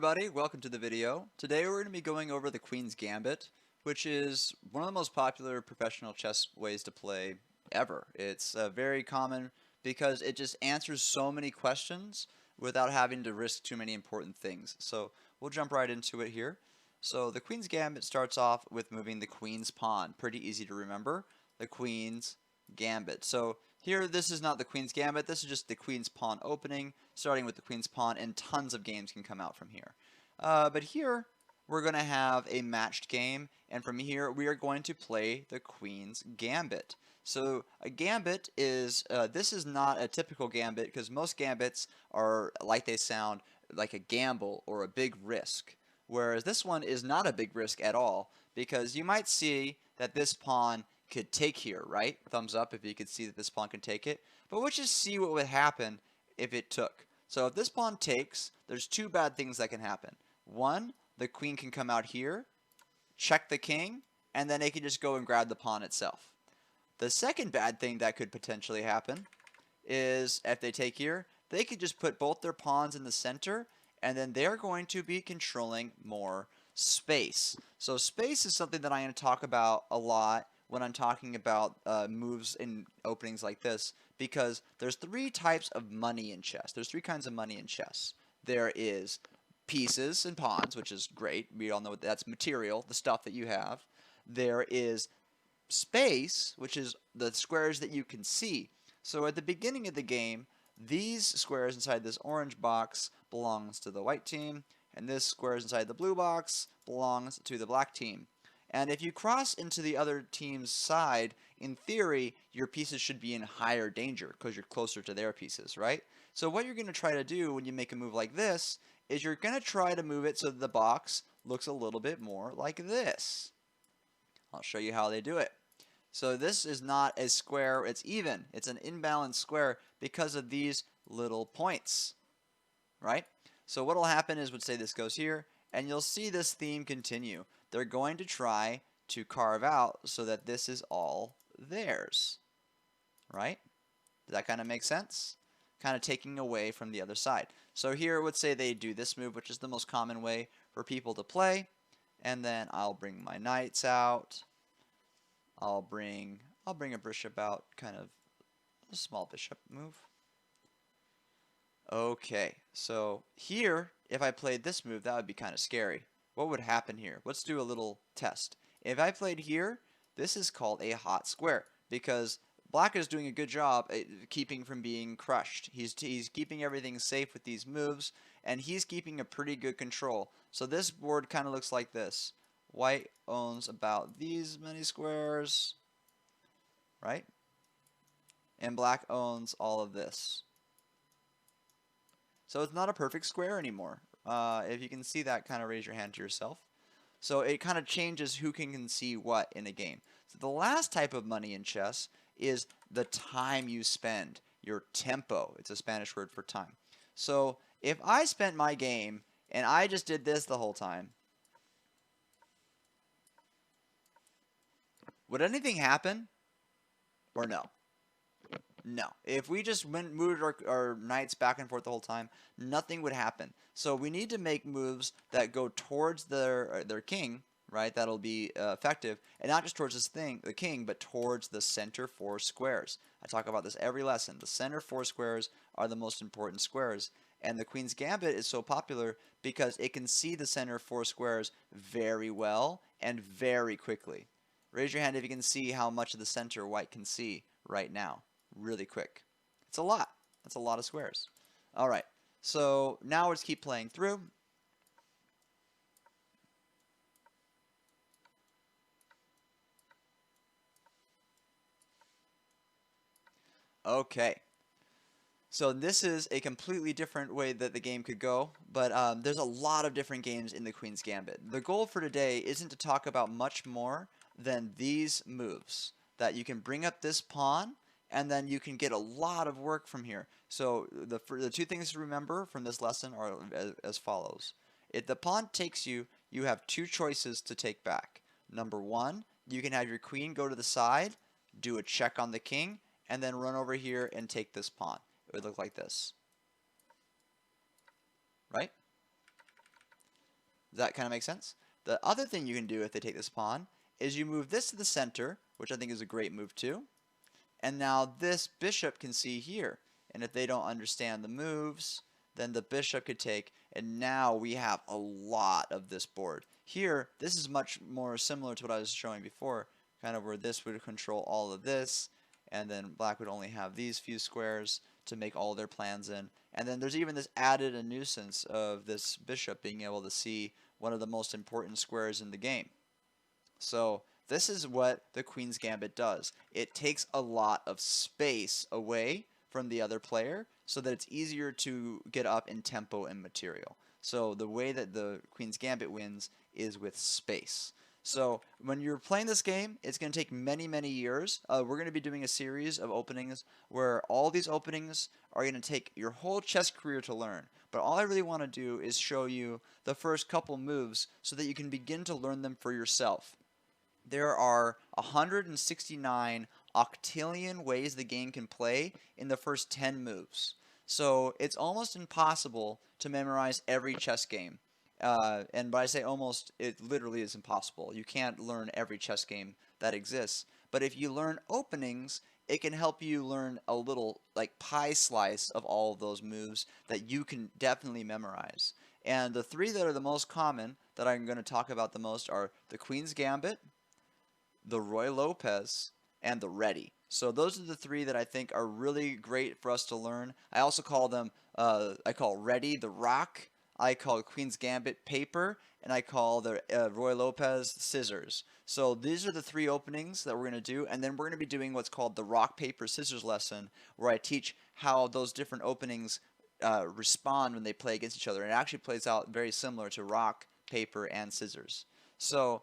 everybody, welcome to the video. Today we're going to be going over the Queen's Gambit, which is one of the most popular professional chess ways to play ever. It's very common because it just answers so many questions without having to risk too many important things. So we'll jump right into it here. So the Queen's Gambit starts off with moving the Queen's pawn. Pretty easy to remember. The Queen's Gambit. So here, this is not the Queen's Gambit, this is just the Queen's Pawn opening, starting with the Queen's Pawn, and tons of games can come out from here. But here, we're going to have a matched game, and from here, we are going to play the Queen's Gambit. So a Gambit is, this is not a typical Gambit, because most Gambits are, like they sound, like a gamble or a big risk. Whereas this one is not a big risk at all, because you might see that this pawn could take here, right? Thumbs up if you could see that this pawn can take it. But let's just see what would happen if it took. So if this pawn takes, there's two bad things that can happen. One, the queen can come out here, check the king, and then it can just go and grab the pawn itself. The second bad thing that could potentially happen is if they take here, they could just put both their pawns in the center, and then they're going to be controlling more space. So space is something that I'm going to talk about a lot when I'm talking about moves in openings like this, because there's three types of money in chess. There's three kinds of money in chess. There is pieces and pawns, which is great. We all know that's material, the stuff that you have. There is space, which is the squares that you can see. So at the beginning of the game, these squares inside this orange box belongs to the white team, and this squares inside the blue box belongs to the black team. And if you cross into the other team's side, in theory, your pieces should be in higher danger because you're closer to their pieces, right? So what you're going to try to do when you make a move like this is you're going to try to move it so that the box looks a little bit more like this. I'll show you how they do it. So this is not a square, it's even. It's an imbalanced square because of these little points, right? So what will happen is, let's say this goes here, and you'll see this theme continue. They're going to try to carve out so that this is all theirs, right? Does that kind of make sense? Kind of taking away from the other side. So here, let's say they do this move, which is the most common way for people to play, and then I'll bring my knights out. I'll bring a bishop out, kind of a small bishop move. Okay, so here, if I played this move, that would be kind of scary. What would happen here? Let's do a little test. If I played here, this is called a hot square because black is doing a good job at keeping from being crushed. He's keeping everything safe with these moves, and he's keeping a pretty good control. So this board kind of looks like this. White owns about these many squares, right? And black owns all of this. So it's not a perfect square anymore. If you can see that, kind of raise your hand to yourself. So it kind of changes who can see what in a game. So the last type of money in chess is the time you spend, your tempo. It's a Spanish word for time. So if I spent my game and I just did this the whole time, would anything happen or no? No. If we just moved our knights back and forth the whole time, nothing would happen. So we need to make moves that go towards their king, right? That'll be effective, and not just towards the king, but towards the center four squares. I talk about this every lesson. The center four squares are the most important squares, and the Queen's Gambit is so popular because it can see the center four squares very well and very quickly. Raise your hand if you can see how much of the center white can see right now. Really quick. It's a lot. That's a lot of squares. All right. So now let's keep playing through. Okay. So this is a completely different way that the game could go, but there's a lot of different games in the Queen's Gambit. The goal for today isn't to talk about much more than these moves, that you can bring up this pawn, and then you can get a lot of work from here. So the two things to remember from this lesson are as follows. If the pawn takes you, you have two choices to take back. Number one, you can have your queen go to the side, do a check on the king, and then run over here and take this pawn. It would look like this, right? Does that kind of make sense? The other thing you can do if they take this pawn is you move this to the center, which I think is a great move too. And now this bishop can see here. And if they don't understand the moves, then the bishop could take, and now we have a lot of this board. Here, this is much more similar to what I was showing before, kind of where this would control all of this, and then black would only have these few squares to make all their plans in. And then there's even this added a nuisance of this bishop being able to see one of the most important squares in the game. So this is what the Queen's Gambit does. It takes a lot of space away from the other player so that it's easier to get up in tempo and material. So the way that the Queen's Gambit wins is with space. So when you're playing this game, it's going to take many, many years. We're going to be doing a series of openings where all these openings are going to take your whole chess career to learn. But all I really want to do is show you the first couple moves so that you can begin to learn them for yourself. There are 169 octillion ways the game can play in the first 10 moves. So it's almost impossible to memorize every chess game. And when I say almost, it literally is impossible. You can't learn every chess game that exists. But if you learn openings, it can help you learn a little like pie slice of all of those moves that you can definitely memorize. And the three that are the most common that I'm going to talk about the most are the Queen's Gambit, the Roy Lopez, and the Ready. So those are the three that I think are really great for us to learn. I also call them, I call Ready the Rock, I call Queen's Gambit Paper, and I call the Roy Lopez Scissors. So these are the three openings that we're going to do, and then we're going to be doing what's called the Rock, Paper, Scissors lesson, where I teach how those different openings respond when they play against each other. And it actually plays out very similar to rock, paper, and scissors. So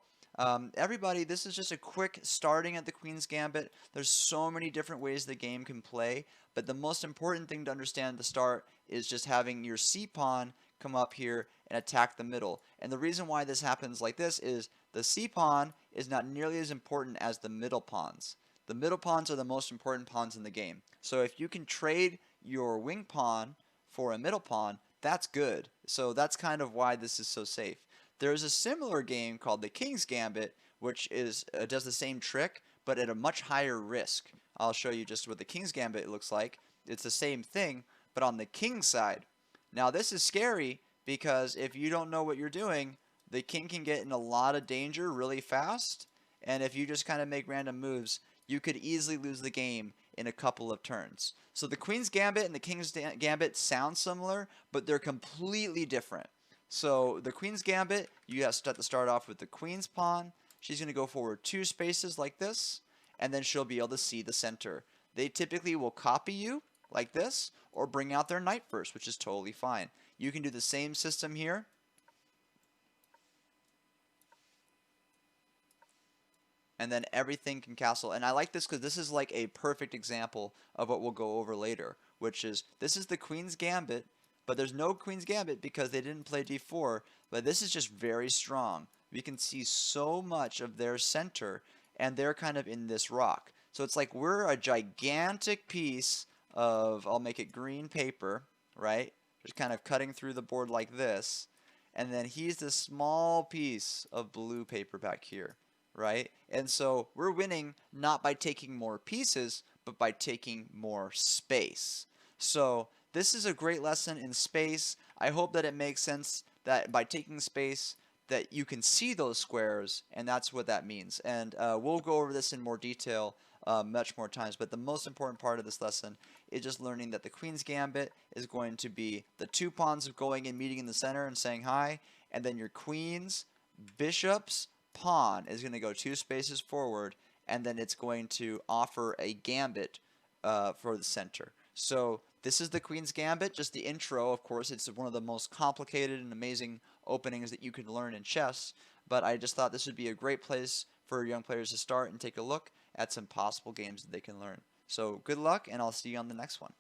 everybody, this is just a quick starting at the Queen's Gambit. There's so many different ways the game can play, but the most important thing to understand at the start is just having your c-pawn come up here and attack the middle. And the reason why this happens like this is the c-pawn is not nearly as important as the middle pawns. The middle pawns are the most important pawns in the game. So if you can trade your wing pawn for a middle pawn, that's good. So that's kind of why this is so safe. There's a similar game called the King's Gambit, which does the same trick, but at a much higher risk. I'll show you just what the King's Gambit looks like. It's the same thing, but on the King's side. Now this is scary because if you don't know what you're doing, the King can get in a lot of danger really fast, and if you just kind of make random moves, you could easily lose the game in a couple of turns. So the Queen's Gambit and the King's Gambit sound similar, but they're completely different. So the Queen's Gambit, you have to start off with the Queen's pawn. She's going to go forward 2 spaces like this, and then she'll be able to see the center. They typically will copy you like this, or bring out their knight first, which is totally fine. You can do the same system here. And then everything can castle. And I like this because this is like a perfect example of what we'll go over later, which is this is the Queen's Gambit, but there's no Queen's Gambit because they didn't play d4, but this is just very strong. We can see so much of their center, and they're kind of in this rock. So it's like we're a gigantic piece of, I'll make it green paper, right? Just kind of cutting through the board like this. And then he's this small piece of blue paper back here, right? And so we're winning not by taking more pieces, but by taking more space. So this is a great lesson in space. I hope that it makes sense that by taking space that you can see those squares, and that's what that means. And we'll go over this in more detail much more times, but the most important part of this lesson is just learning that the Queen's Gambit is going to be the 2 pawns going and meeting in the center and saying hi, and then your Queen's Bishop's pawn is going to go 2 spaces forward, and then it's going to offer a gambit for the center. So this is the Queen's Gambit, just the intro. Of course, it's one of the most complicated and amazing openings that you can learn in chess, but I just thought this would be a great place for young players to start and take a look at some possible games that they can learn. So good luck, and I'll see you on the next one.